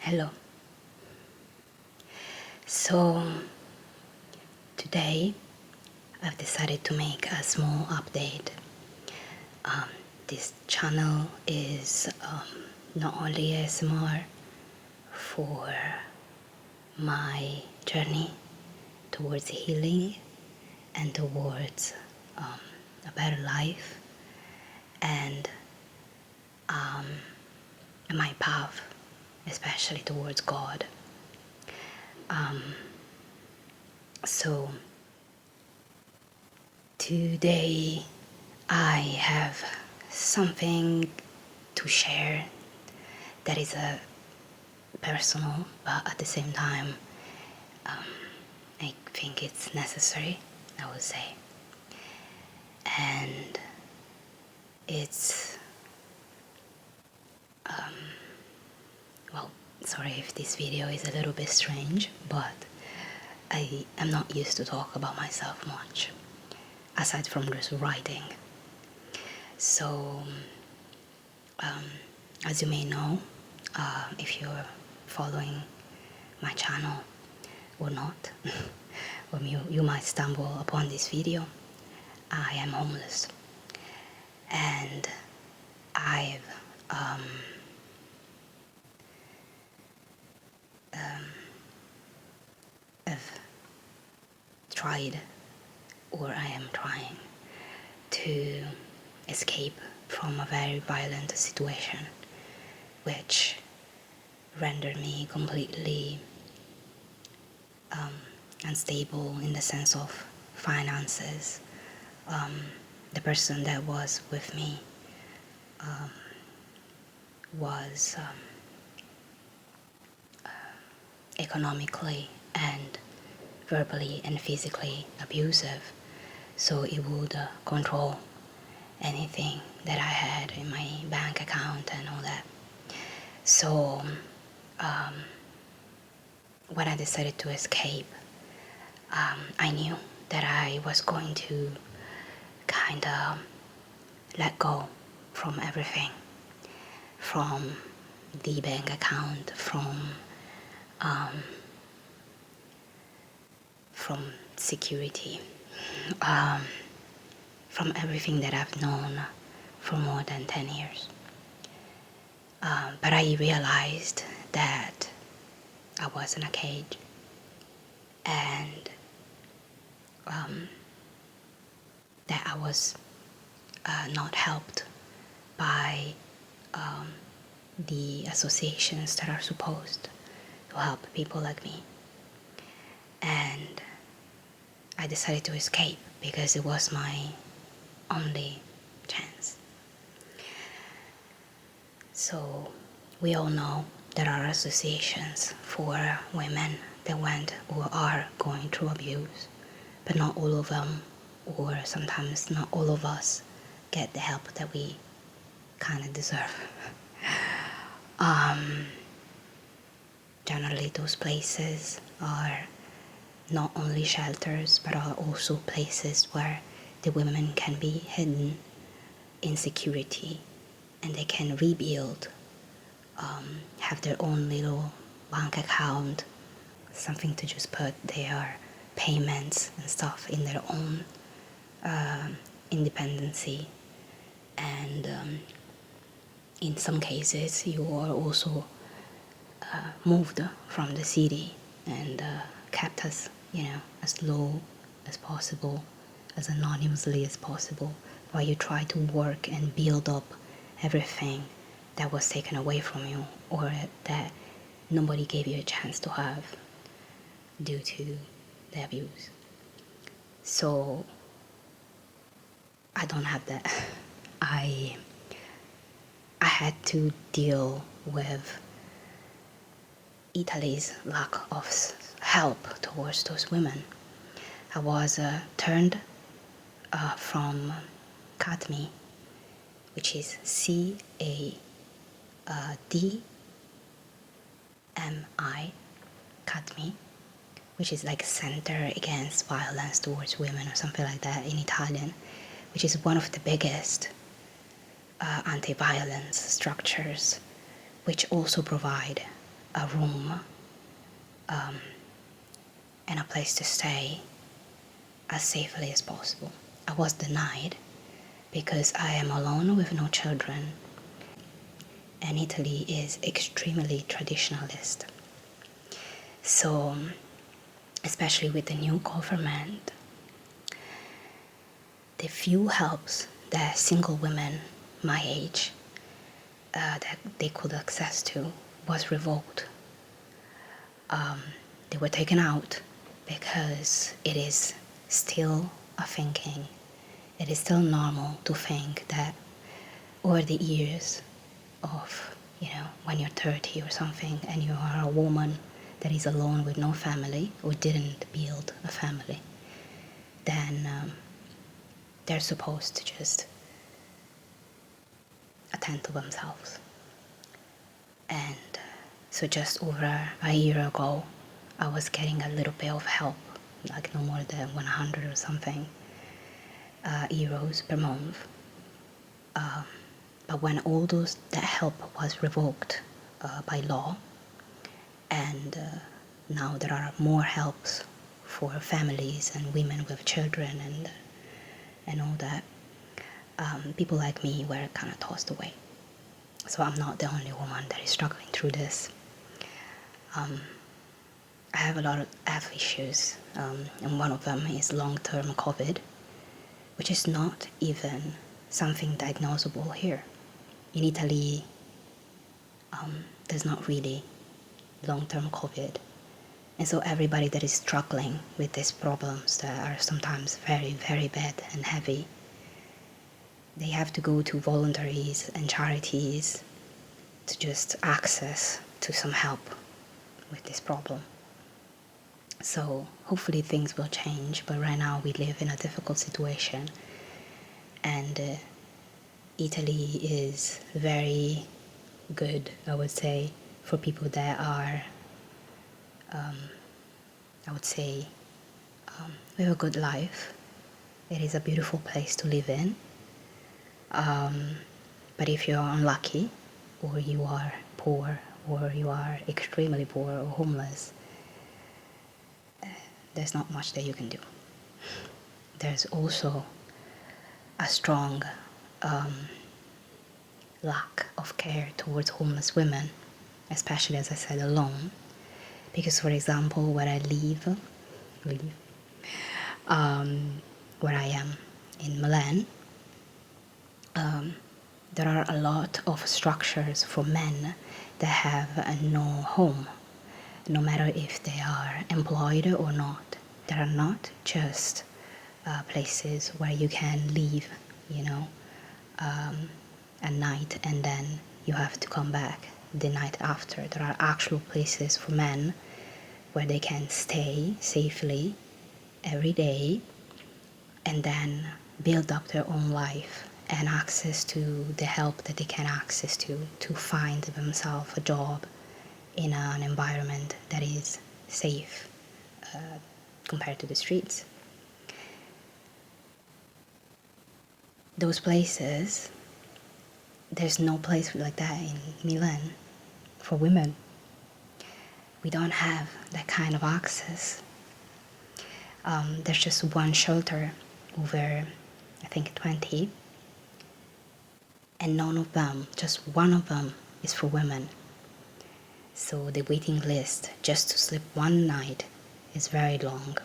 Hello. So today I've decided to make a small update. This channel is not only ASMR for my journey towards healing and towards a better life and my path, especially towards God. So today I have something to share that is a personal, but at the same time, I think it's necessary, I would say. And it's, sorry if this video is a little bit strange, but I am not used to talk about myself much, aside from just writing. So, as you may know, if you're following my channel or not, or you might stumble upon this video, I am homeless. And I've tried, or I am trying, to escape from a very violent situation which rendered me completely unstable in the sense of finances. The person that was with me was economically and verbally and physically abusive, so it would control anything that I had in my bank account and all that. So when I decided to escape, I knew that I was going to kind of let go from everything, from the bank account, from security, from everything that I've known for more than 10 years. But I realized that I was in a cage, and that I was not helped by the associations that are supposed to help people like me. And I decided to escape because it was my only chance. So we all know there are associations for women that went or are going through abuse, but not all of them, or sometimes not all of us, get the help that we kind of deserve. Generally, those places are not only shelters, but are also places where the women can be hidden in security, and they can rebuild, have their own little bank account, something to just put their payments and stuff in their own independency. And in some cases, you are also moved from the city and kept as as low as possible, as anonymously as possible, while you try to work and build up everything that was taken away from you, or that nobody gave you a chance to have due to the abuse. So I don't have that. I had to deal with Italy's lack of help towards those women. I was turned from CATMI, which is CADMI, CATMI, which is like Center Against Violence Towards Women or something like that in Italian, which is one of the biggest anti-violence structures, which also provide a room and a place to stay as safely as possible. I was denied because I am alone with no children, and Italy is extremely traditionalist. So, especially with the new government, the few helps that single women my age that they could access to was revoked. They were taken out because it is still a thinking. It is still normal to think that over the years of, when you're 30 or something and you are a woman that is alone with no family or didn't build a family, then they're supposed to just attend to themselves. And so just over a year ago, I was getting a little bit of help, like no more than 100 or something euros per month. But when all that help was revoked by law, and now there are more helps for families and women with children and all that, people like me were kind of tossed away. So I'm not the only woman that is struggling through this. I have a lot of health issues, and one of them is long-term COVID, which is not even something diagnosable here. In Italy, there's not really long-term COVID. And so everybody that is struggling with these problems that are sometimes very, very bad and heavy, they have to go to voluntaries and charities to just access to some help with this problem. So hopefully things will change, but right now we live in a difficult situation, and Italy is very good, I would say, for people that are, I would say, live a good life. It is a beautiful place to live in. But if you're unlucky, or you are poor, or you are extremely poor or homeless, there's not much that you can do. There's also a strong lack of care towards homeless women, especially, as I said, alone. Because, for example, where I live, where I am in Milan, there are a lot of structures for men that have no home, no matter if they are employed or not. There are not just places where you can leave, at night and then you have to come back the night after. There are actual places for men where they can stay safely every day and then build up their own life and access to the help that they can access to find themselves a job in an environment that is safe compared to the streets. Those places, there's no place like that in Milan for women. We don't have that kind of access. There's just one shelter over, I think, 20, and none of them, just one of them, is for women. So the waiting list just to sleep one night is very long.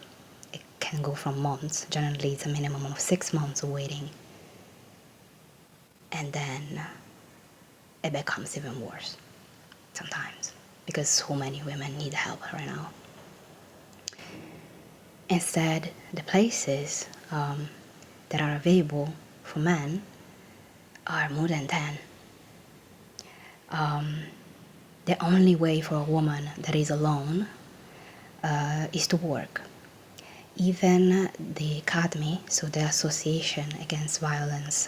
It can go from months. Generally, it's a minimum of 6 months of waiting. And then it becomes even worse sometimes because so many women need help right now. Instead, the places that are available for men are more than 10. The only way for a woman that is alone is to work. Even the Academy, so the Association Against Violence,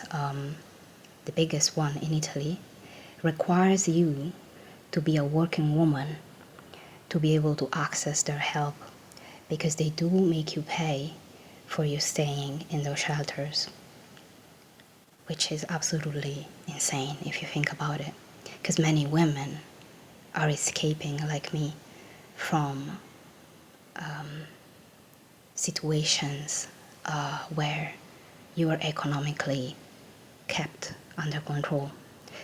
the biggest one in Italy, requires you to be a working woman to be able to access their help, because they do make you pay for you staying in those shelters, which is absolutely insane if you think about it, because many women are escaping, like me, from situations where you are economically kept under control.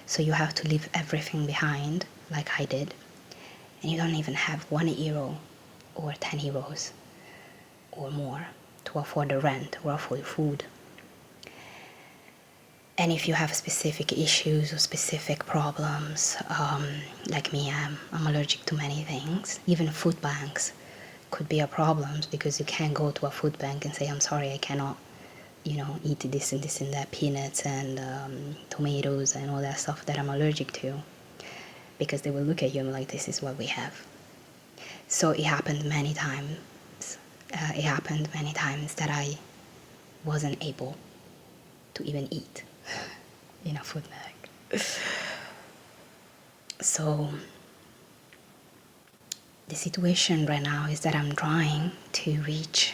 So you have to leave everything behind, like I did, and you don't even have €1 or €10 or more to afford the rent or afford food. And if you have specific issues or specific problems, like me, I'm allergic to many things. Even food banks could be a problem because you can't go to a food bank and say, I'm sorry, I cannot, eat this and that, peanuts and tomatoes and all that stuff that I'm allergic to, because they will look at you and be like, this is what we have. So it happened many times. That I wasn't able to even eat in a food bag. So the situation right now is that I'm trying to reach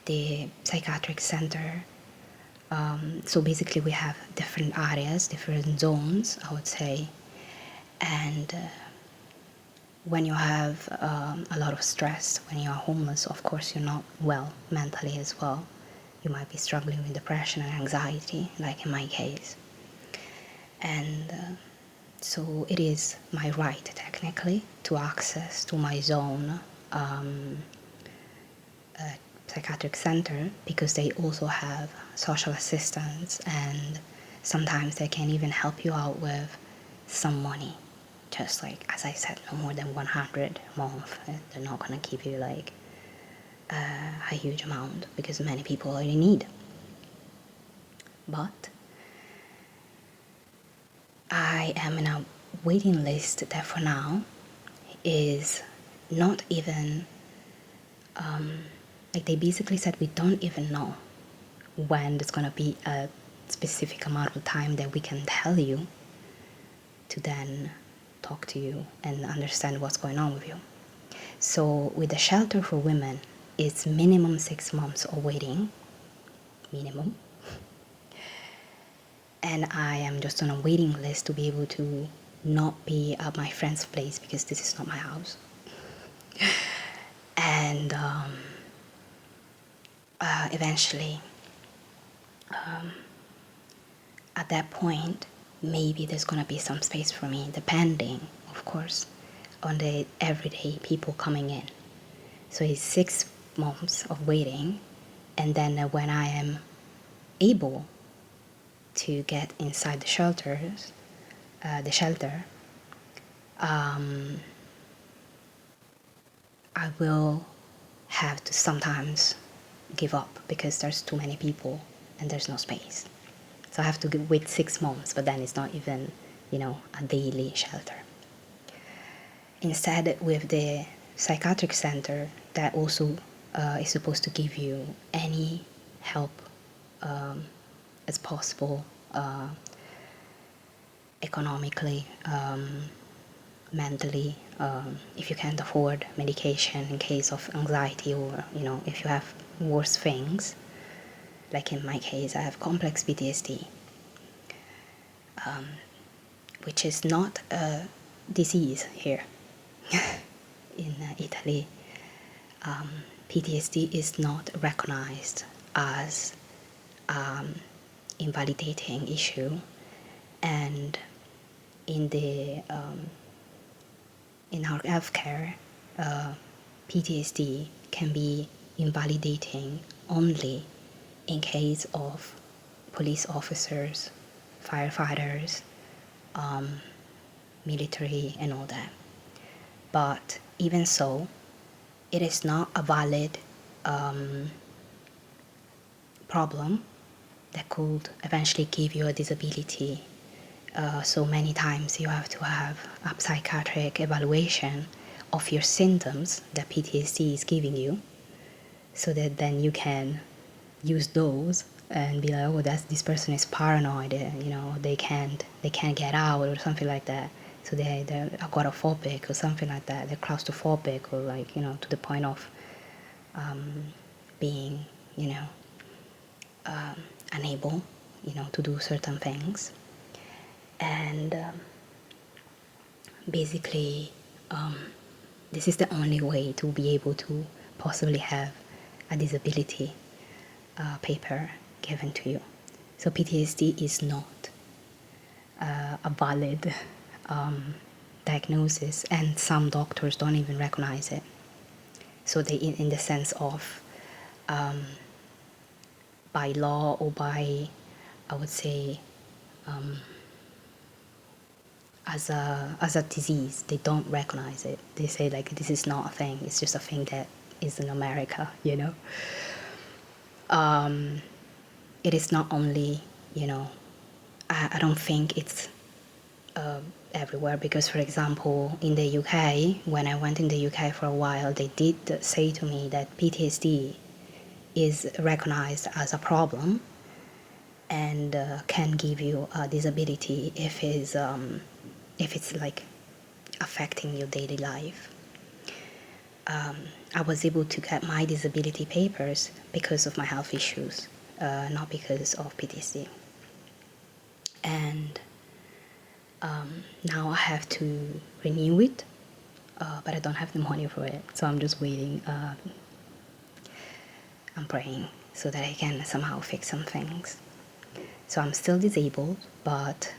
the psychiatric center. So basically we have different areas, different zones, I would say. And when you have a lot of stress, when you are homeless, of course you're not well mentally as well. You might be struggling with depression and anxiety, like in my case. And so it is my right, technically, to access to my zone psychiatric center, because they also have social assistance, and sometimes they can even help you out with some money. Just like, as I said, no more than 100 a month. They're not going to give you like a huge amount, because many people already need. But I am in a waiting list that for now is not even, like they basically said, we don't even know when there's going to be a specific amount of time that we can tell you to then talk to you and understand what's going on with you. So with the shelter for women, it's minimum 6 months of waiting, minimum. And I am just on a waiting list to be able to not be at my friend's place, because this is not my house. And eventually, at that point, maybe there's going to be some space for me, depending, of course, on the everyday people coming in. So it's 6 months of waiting, and then when I am able to get inside the shelter, I will have to sometimes give up because there's too many people and there's no space. So I have to wait 6 months, but then it's not even, a daily shelter. Instead, with the psychiatric center, that also is supposed to give you any help as possible, economically, mentally, if you can't afford medication in case of anxiety, or if you have worse things, like in my case I have complex PTSD, which is not a disease here. In Italy, PTSD is not recognized as invalidating issue, and in our healthcare, PTSD can be invalidating only in case of police officers, firefighters, military, and all that. But even so, it is not a valid problem that could eventually give you a disability. So many times you have to have a psychiatric evaluation of your symptoms that PTSD is giving you, so that then you can use those and be like, oh, this person is paranoid, they can't get out, or something like that. So they're agoraphobic or something like that. They're claustrophobic, or like, to the point of being, unable, to do certain things. And basically, this is the only way to be able to possibly have a disability paper given to you. So PTSD is not a valid diagnosis, and some doctors don't even recognize it. So they, in the sense of by law or by, I would say, as a disease, they don't recognize it. They say like, this is not a thing. It's just a thing that is in America, you know. It is not only, you know, I don't think it's everywhere, because for example in the UK, when I went in the UK for a while, they did say to me that PTSD is recognized as a problem and can give you a disability if it's like affecting your daily life. I was able to get my disability papers because of my health issues, not because of PTSD. And now I have to renew it, but I don't have the money for it, so I'm just waiting. I'm praying so that I can somehow fix some things. So I'm still disabled, but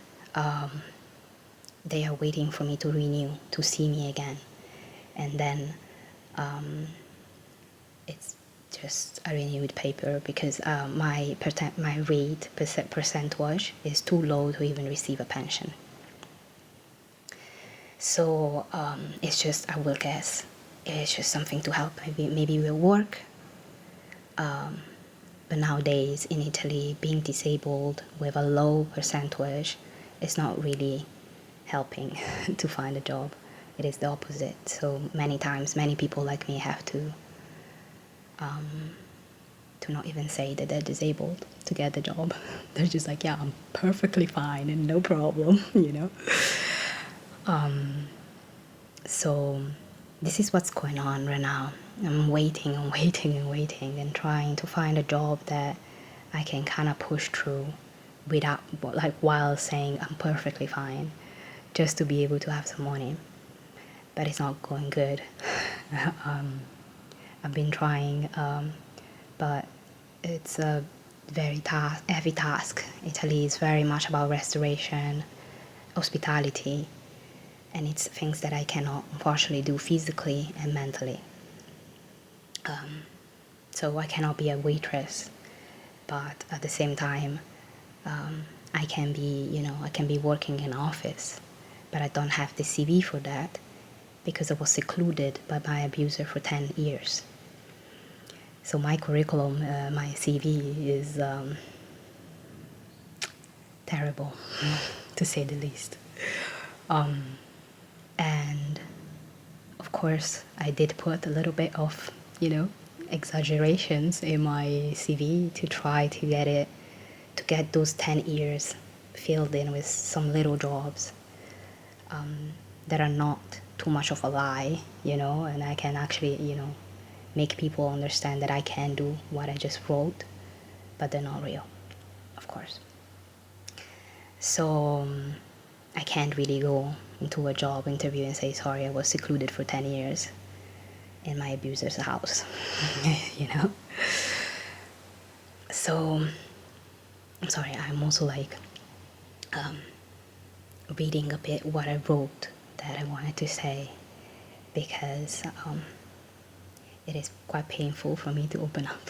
they are waiting for me to renew, to see me again. And then it's just a renewed paper, because my rate percentage is too low to even receive a pension. So it's just, I will guess, it's just something to help. Maybe will work. But nowadays in Italy, being disabled with a low percentage is not really helping to find a job. It is the opposite. So many times, many people like me have to not even say that they're disabled to get the job. They're just like, yeah, I'm perfectly fine and no problem, you know. So this is what's going on right now. I'm waiting and waiting and waiting and trying to find a job that I can kind of push through without, like, while saying I'm perfectly fine, just to be able to have some money. But it's not going good. I've been trying, but it's a very heavy task. Italy is very much about restoration, hospitality, and it's things that I cannot unfortunately do physically and mentally. So I cannot be a waitress, but at the same time, I can be working in an office, but I don't have the CV for that because I was secluded by my abuser for 10 years. So my curriculum, my CV is terrible, to say the least. And of course, I did put a little bit of, exaggerations in my CV to try to get those 10 years filled in with some little jobs that are not too much of a lie, and I can actually, make people understand that I can do what I just wrote, but they're not real, of course. So I can't really go into a job interview and say, sorry, I was secluded for 10 years in my abuser's house, So I'm sorry, I'm also like reading a bit what I wrote that I wanted to say, because it is quite painful for me to open up.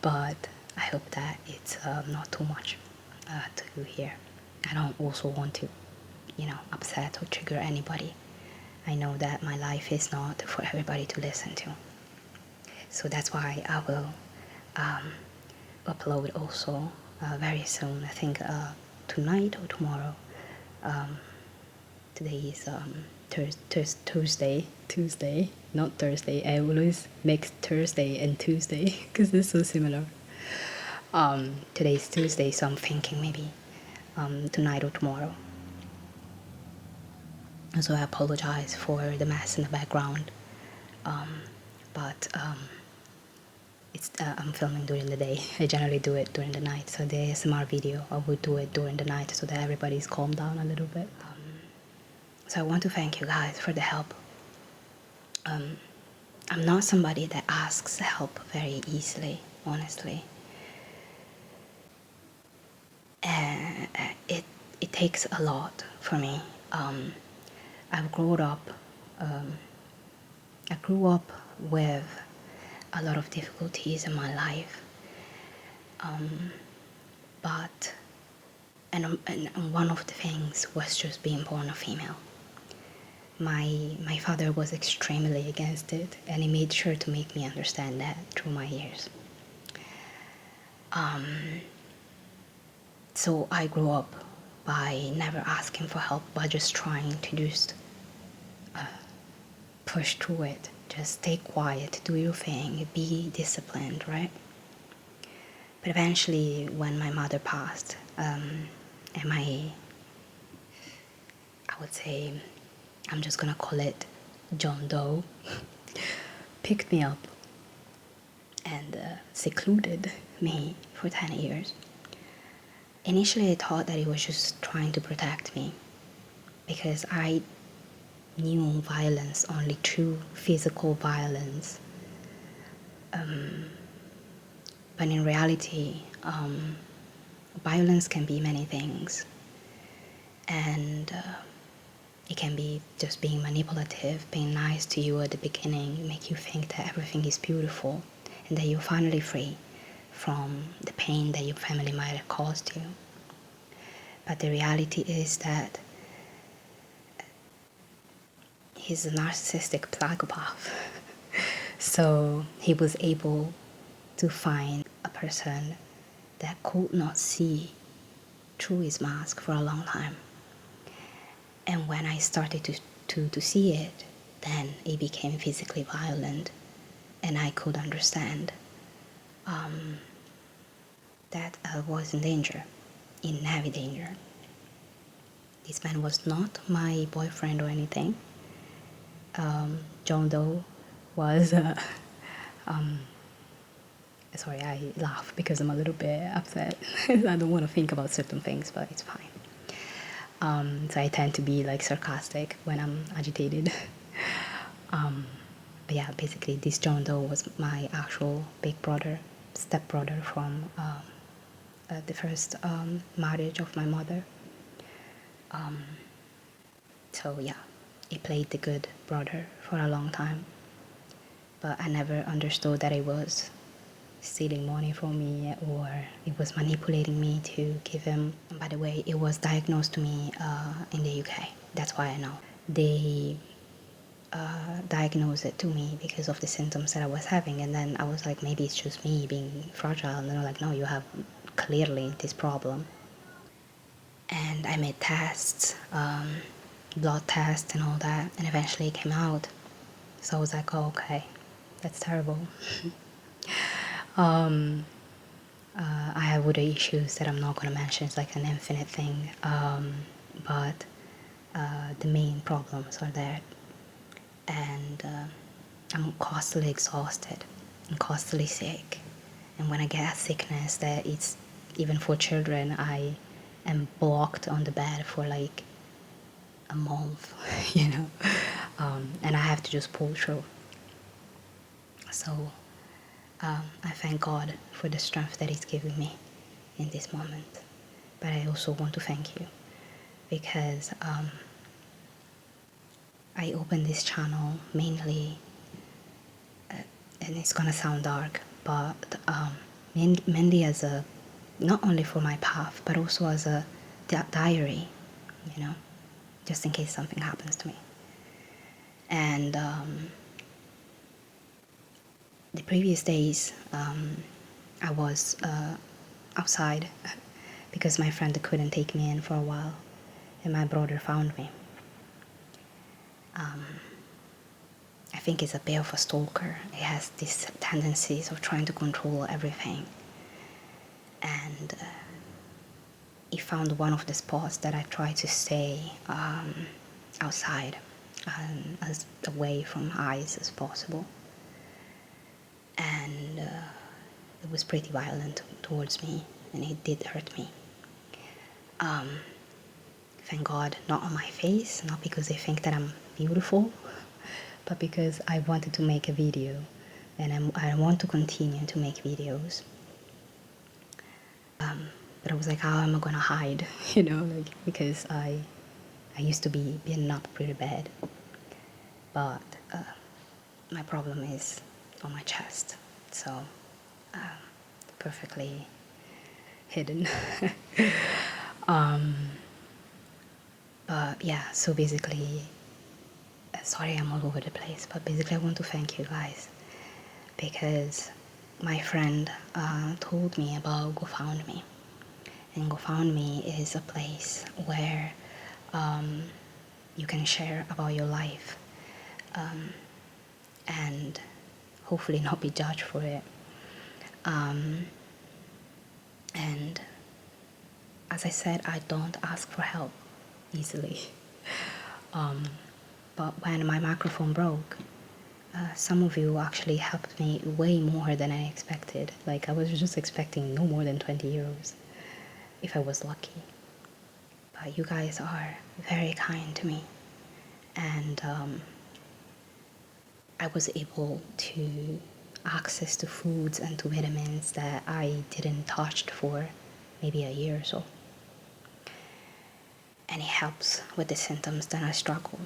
But I hope that it's not too much to hear. I don't also want to, upset or trigger anybody. I know that my life is not for everybody to listen to. So that's why I will upload also very soon. I think tonight or tomorrow. Today is Tuesday, not Thursday. I always mix Thursday and Tuesday because they're so similar. Today is Tuesday, so I'm thinking maybe tonight or tomorrow. So I apologize for the mess in the background, but it's I'm filming during the day. I generally do it during the night, so the ASMR video I would do it during the night so that everybody's calmed down a little bit. So I want to thank you guys for the help. I'm not somebody that asks help very easily, honestly. And it takes a lot for me. I've grown up. I grew up with a lot of difficulties in my life, but and one of the things was just being born a female. My father was extremely against it, and he made sure to make me understand that through my years. So I grew up by never asking for help, but just trying to just push through it. Just stay quiet, do your thing, be disciplined, right? But eventually, when my mother passed, and I would say, I'm just gonna call it John Doe, picked me up and secluded me for 10 years. Initially, I thought that he was just trying to protect me because I knew violence only through physical violence. But in reality, violence can be many things. And it can be just being manipulative, being nice to you at the beginning, make you think that everything is beautiful and that you're finally free from the pain that your family might have caused you. But the reality is that he's a narcissistic psychopath. So he was able to find a person that could not see through his mask for a long time. And when I started to see it, then it became physically violent, and I could understand that I was in danger, in heavy danger. This man was not my boyfriend or anything. John Doe was, sorry, I laugh because I'm a little bit upset. I don't want to think about certain things, but it's fine. So I tend to be like sarcastic when I'm agitated. But yeah, basically this John Doe was my actual big brother, step brother from the first marriage of my mother. So yeah, he played the good brother for a long time. But I never understood that it was stealing money from me or it was manipulating me to give him. And by the way, it was diagnosed to me in the UK. That's why I know. They diagnosed it to me because of the symptoms that I was having, and then I was like, maybe it's just me being fragile, and they're like, no, you have clearly this problem. And I made tests, blood tests and all that, and eventually it came out. So I was like, oh, okay, that's terrible. I have other issues that I'm not going to mention. It's like an infinite thing. But the main problems are there. And I'm constantly exhausted. I'm constantly sick. And when I get a sickness that it's even for children, I am blocked on the bed for like a month, you know. And I have to just pull through. So I thank God for the strength that He's giving me in this moment. But I also want to thank you because I opened this channel mainly, and it's gonna sound dark, but mainly as a, not only for my path, but also as a diary, you know, just in case something happens to me. And the previous days, I was outside because my friend couldn't take me in for a while, and my brother found me. I think he's a bit of a stalker. He has these tendencies of trying to control everything. And he found one of the spots that I try to stay outside, as away from eyes as possible. And it was pretty violent towards me, and it did hurt me. thank God, not on my face, not because they think that I'm beautiful, but because I wanted to make a video, and I want to continue to make videos. But I was like, how am I gonna hide? Like, because I used to be beaten up pretty bad, but my problem is on my chest, so perfectly hidden. But yeah, so basically, sorry I'm all over the place, but basically I want to thank you guys, because my friend told me about GoFundMe, and GoFundMe is a place where you can share about your life, and hopefully not be judged for it. And as I said, I don't ask for help easily. But when my microphone broke, some of you actually helped me way more than I expected. Like, I was just expecting no more than 20 euros if I was lucky. But you guys are very kind to me, and I was able to access to foods and to vitamins that I didn't touch for maybe a year or so. And it helps with the symptoms that I struggle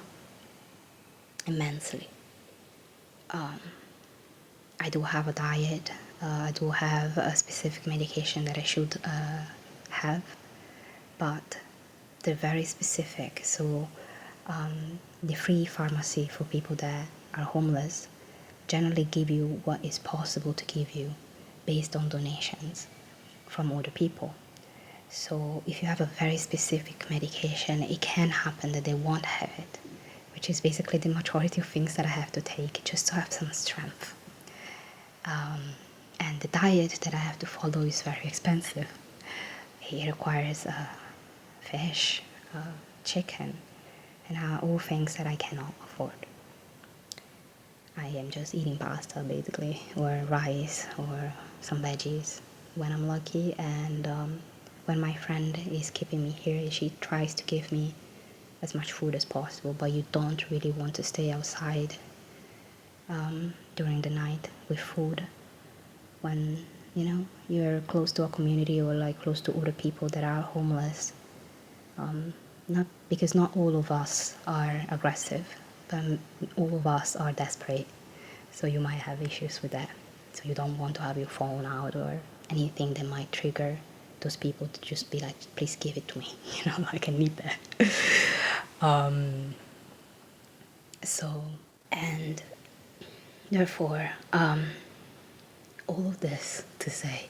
immensely. I do have a diet, I do have a specific medication that I should have, but they're very specific. So the free pharmacy for people that are homeless generally give you what is possible to give you based on donations from other people. So if you have a very specific medication, it can happen that they won't have it, which is basically the majority of things that I have to take just to have some strength. And the diet that I have to follow is very expensive. It requires fish, chicken, and all things that I cannot afford. I am just eating pasta basically, or rice, or some veggies when I'm lucky. And when my friend is keeping me here, she tries to give me as much food as possible, but you don't really want to stay outside during the night with food when you're close to a community or like close to other people that are homeless. Not because not all of us are aggressive, but all of us are desperate, so you might have issues with that. So you don't want to have your phone out or anything that might trigger those people to just be like, please give it to me, like I need that. So, and therefore, all of this to say,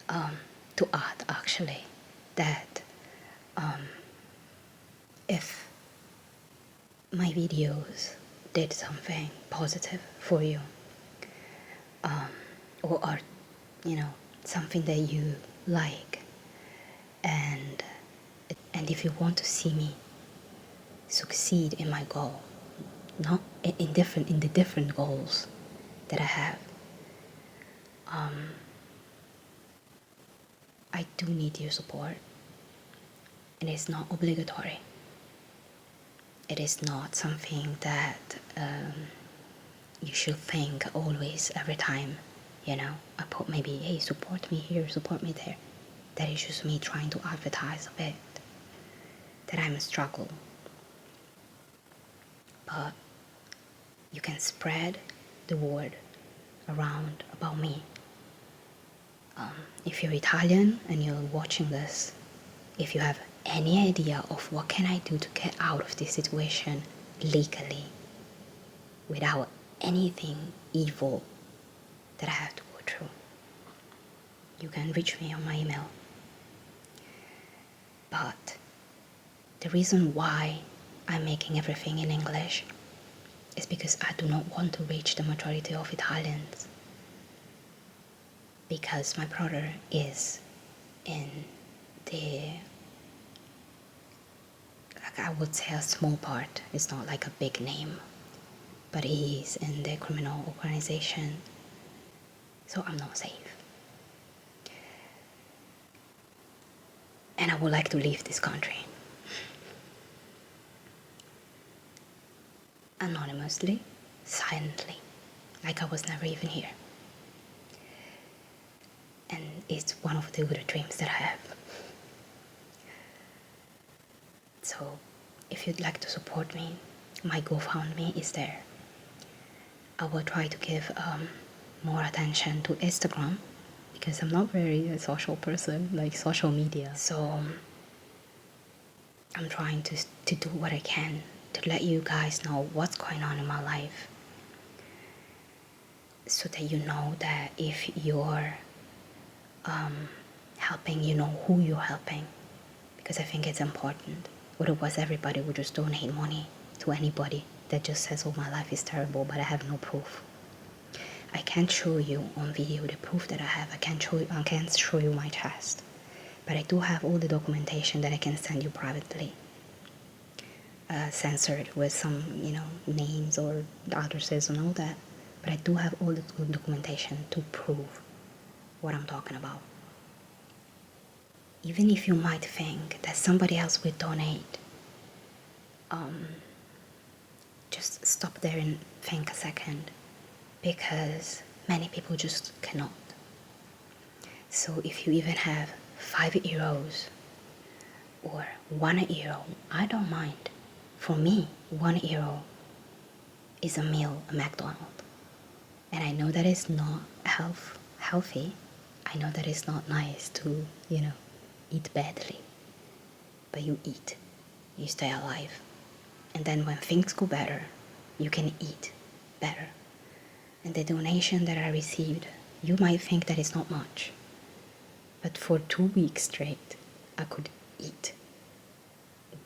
to add actually, that if my videos did something positive for you, or are, something that you like, and if you want to see me succeed in my goal, not in the different goals that I have, I do need your support. And it's not obligatory. It is not something that you should think always, every time, I put maybe, hey, support me here, support me there. That is just me trying to advertise a bit that I'm a struggle. But you can spread the word around about me. If you're Italian and you're watching this, if you have any idea of what can I do to get out of this situation legally without anything evil that I have to go through, you can reach me on my email. But the reason why I'm making everything in English is because I do not want to reach the majority of Italians, because my brother is in the, I would say, a small part. It's not like a big name, but he is in the criminal organization, so I'm not safe. And I would like to leave this country. anonymously, silently, like I was never even here. And it's one of the good dreams that I have. So if you'd like to support me, my GoFundMe is there. I will try to give more attention to Instagram because I'm not very a social person, like social media. So I'm trying to do what I can to let you guys know what's going on in my life, so that you know that if you're helping, you know who you're helping, because I think it's important. Otherwise, everybody would just donate money to anybody that just says, oh, my life is terrible, but I have no proof. I can't show you on video the proof that I have. I can't show you my chest, but I do have all the documentation that I can send you privately, censored with some, names or addresses and all that. But I do have all the documentation to prove what I'm talking about. Even if you might think that somebody else will donate, just stop there and think a second, because many people just cannot. So if you even have €5 or €1, I don't mind. For me, €1 is a meal at McDonald's. And I know that it's not healthy. I know that it's not nice to, eat badly. But you eat. You stay alive. And then when things go better, you can eat better. And the donation that I received, you might think that it's not much. But for 2 weeks straight, I could eat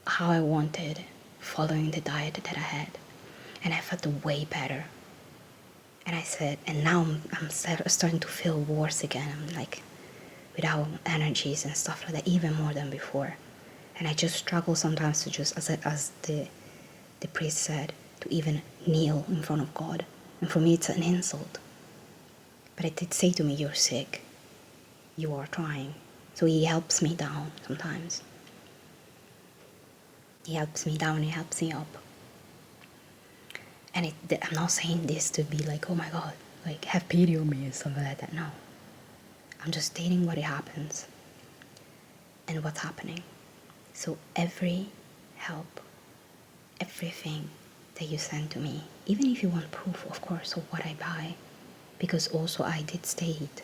how I wanted, following the diet that I had. And I felt way better. And I said, and now I'm starting to feel worse again. I'm like, without energies and stuff like that, even more than before. And I just struggle sometimes to just, as the priest said, to even kneel in front of God. And for me, it's an insult. But it did say to me, you're sick. You are trying. So he helps me down sometimes. He helps me down, he helps me up. And I'm not saying this to be like, oh my God, like have pity on me and stuff like that. No. I'm just stating what happens and what's happening. So every help, everything that you send to me, even if you want proof, of course, of what I buy, because also I did state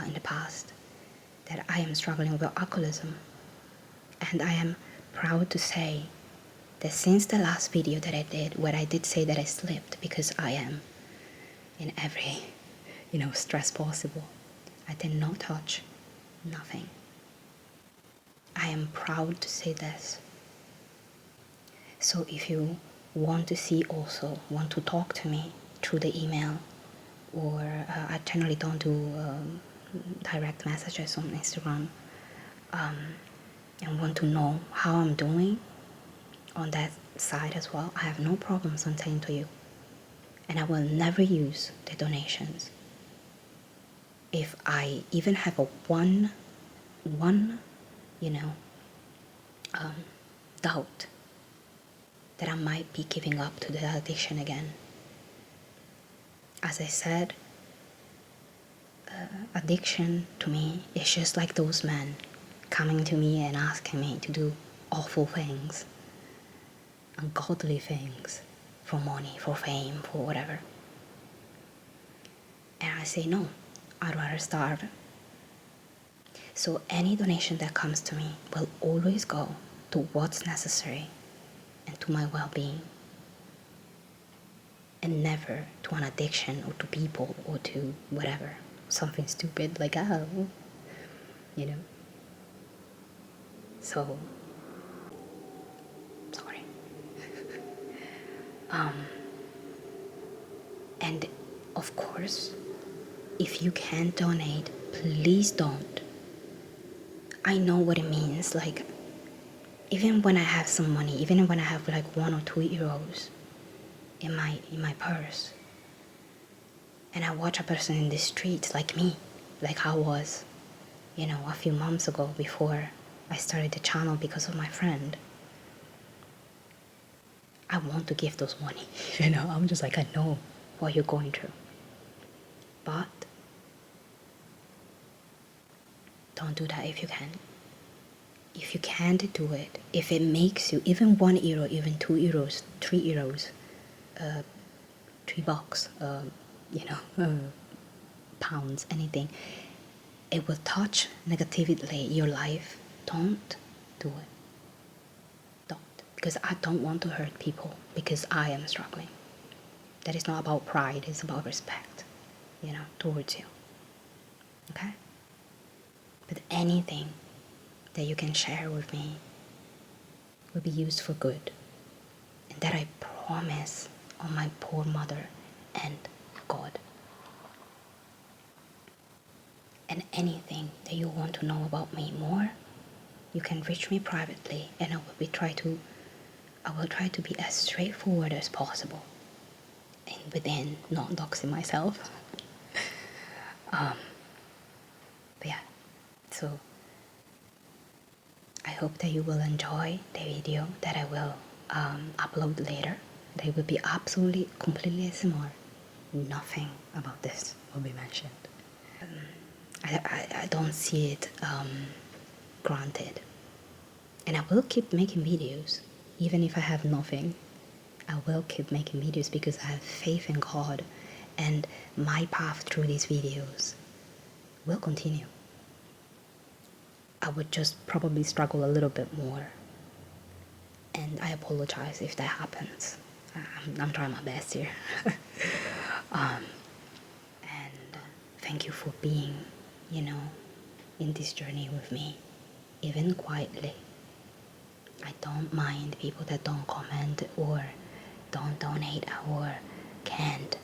in the past that I am struggling with alcoholism. And I am proud to say that since the last video that I did, where I did say that I slipped because I am in every, stress possible, I did not touch nothing. I am proud to say this. So if you want to talk to me through the email, or I generally don't do direct messages on Instagram, and want to know how I'm doing on that side as well, I have no problems on saying to you. And I will never use the donations if I even have a one doubt that I might be giving up to the addiction again. As I said, addiction to me is just like those men coming to me and asking me to do awful things, ungodly things, for money, for fame, for whatever. And I say no, I'd rather starve. So any donation that comes to me will always go to what's necessary and to my well-being, and never to an addiction or to people or to whatever, something stupid like, So, sorry. And of course, if you can't donate, please don't. I know what it means, like, even when I have some money, even when I have like €1 or €2 in my purse, and I watch a person in the street like me, like I was, a few months ago before I started the channel because of my friend, I want to give those money. You know, I'm just like, I know what you're going through. But don't do that if you can. If you can't do it, if it makes you even €1, even €2, €3, $3, pounds, anything, it will touch negatively your life. Don't do it. Don't. Because I don't want to hurt people because I am struggling. That is not about pride, it's about respect, towards you. Okay? But anything that you can share with me will be used for good. And that I promise on my poor mother and God. And anything that you want to know about me more, you can reach me privately, and I will try to be as straightforward as possible, and within not doxing myself. But yeah, so I hope that you will enjoy the video that I will upload later. They will be absolutely, completely ASMR. Nothing about this will be mentioned. I don't see it granted. And I will keep making videos, even if I have nothing. I will keep making videos because I have faith in God, and my path through these videos will continue. I would just probably struggle a little bit more, and I apologize if that happens. I'm trying my best here. And thank you for being, in this journey with me, even quietly. I don't mind people that don't comment or don't donate or can't.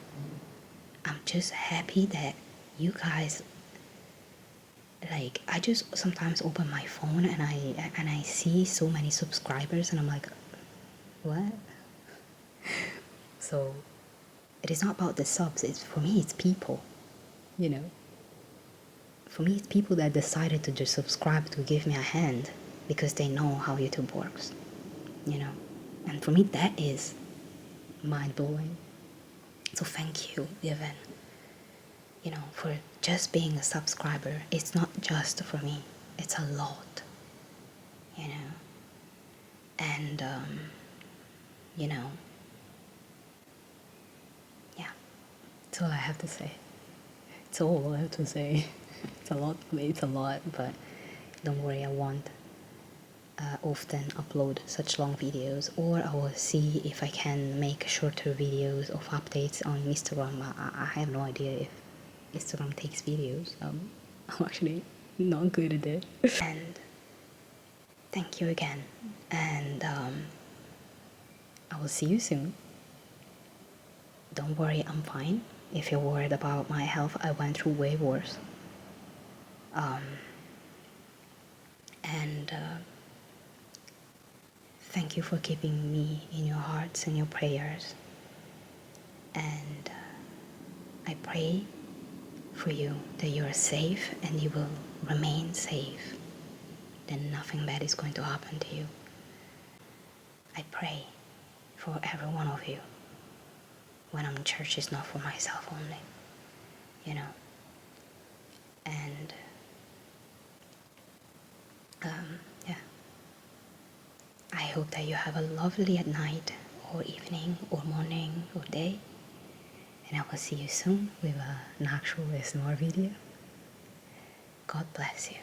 I'm just happy that you guys, like, I just sometimes open my phone and I see so many subscribers and I'm like, what? So it is not about the subs. For me it's people, For me it's people that decided to just subscribe to give me a hand because they know how YouTube works, And for me that is mind-blowing. So thank you, even, for just being a subscriber. It's not just for me, it's a lot, and yeah, that's all I have to say. It's all I have to say. It's a lot, but don't worry, I won't often upload such long videos, or I will see if I can make shorter videos of updates on Instagram. I have no idea if Instagram takes videos. I'm actually not good at it. And thank you again, and I will see you soon. Don't worry, I'm fine. If you're worried about my health, I went through way worse. And thank you for keeping me in your hearts and your prayers. And I pray for you that you are safe and you will remain safe, that nothing bad is going to happen to you. I pray for every one of you. When I'm in church, it's not for myself only, And yeah, I hope that you have a lovely at night or evening or morning or day, and I will see you soon with an actual ASMR video. God bless you.